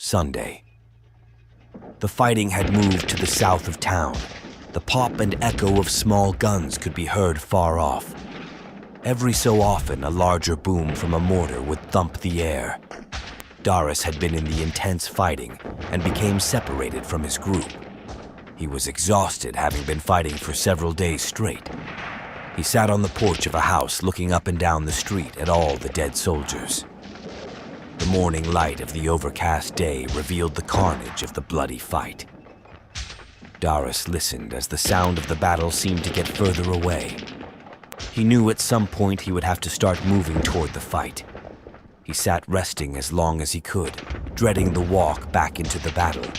Sunday. The fighting had moved to the south of town. The pop and echo of small guns could be heard far off. Every so often, a larger boom from a mortar would thump the air. Darus had been in the intense fighting and became separated from his group. He was exhausted, having been fighting for several days straight. He sat on the porch of a house looking up and down the street at all the dead soldiers. The morning light of the overcast day revealed the carnage of the bloody fight. Darus listened as the sound of the battle seemed to get further away. He knew at some point he would have to start moving toward the fight. He sat resting as long as he could, dreading the walk back into the battle.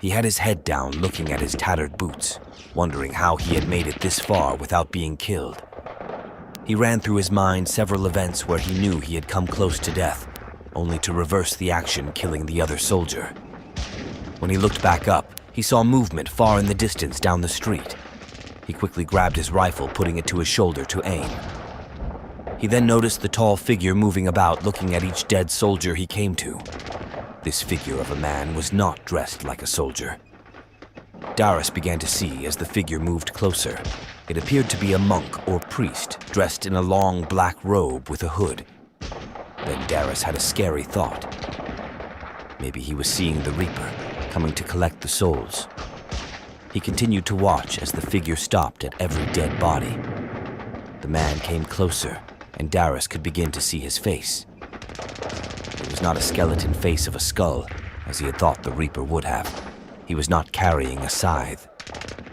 He had his head down, looking at his tattered boots, wondering how he had made it this far without being killed. He ran through his mind several events where he knew he had come close to death, only to reverse the action, killing the other soldier. When he looked back up, he saw movement far in the distance down the street. He quickly grabbed his rifle, putting it to his shoulder to aim. He then noticed the tall figure moving about, looking at each dead soldier he came to. This figure of a man was not dressed like a soldier. Darus began to see as the figure moved closer. It appeared to be a monk or priest, dressed in a long black robe with a hood. Then Darus had a scary thought. Maybe he was seeing the Reaper, coming to collect the souls. He continued to watch as the figure stopped at every dead body. The man came closer, and Darus could begin to see his face. It was not a skeleton face of a skull, as he had thought the Reaper would have. He was not carrying a scythe.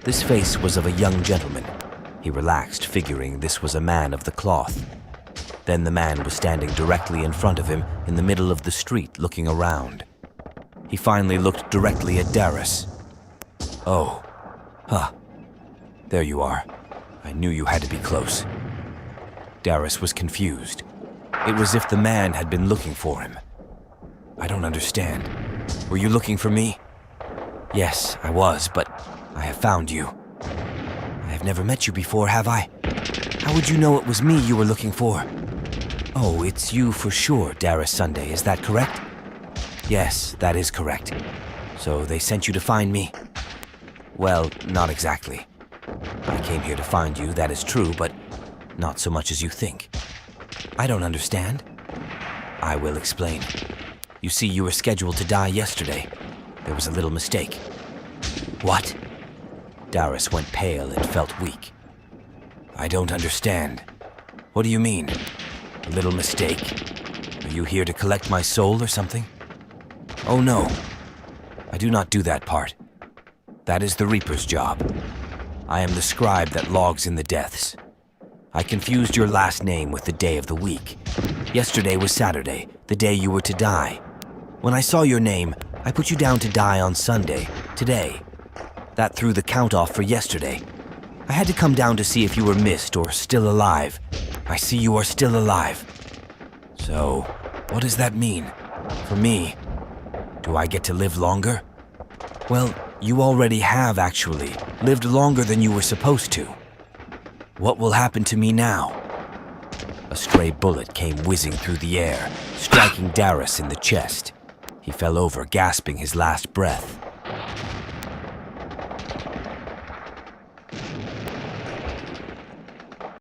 This face was of a young gentleman. He relaxed, figuring this was a man of the cloth. Then the man was standing directly in front of him in the middle of the street, looking around. He finally looked directly at Darus. "Oh, there you are. I knew you had to be close." Darus was confused. It was as if the man had been looking for him. "I don't understand. Were you looking for me?" "Yes, I was, but I have found you." "I have never met you before, have I? How would you know it was me you were looking for?" "Oh, it's you for sure, Darus Sunday, is that correct?" "Yes, that is correct. So they sent you to find me?" "Well, not exactly. I came here to find you, that is true, but not so much as you think." "I don't understand." "I will explain. You see, you were scheduled to die yesterday. There was a little mistake." "What?" Darus went pale and felt weak. "I don't understand. What do you mean? A little mistake? Are you here to collect my soul or something?" "Oh no, I do not do that part. That is the Reaper's job. I am the scribe that logs in the deaths. I confused your last name with the day of the week. Yesterday was Saturday, the day you were to die. When I saw your name, I put you down to die on Sunday, today. That threw the count off for yesterday. I had to come down to see if you were missed or still alive. I see you are still alive. So, what does that mean? For me, do I get to live longer?" "Well, you already have actually lived longer than you were supposed to." "What will happen to me now?" A stray bullet came whizzing through the air, striking Darus in the chest. He fell over, gasping his last breath.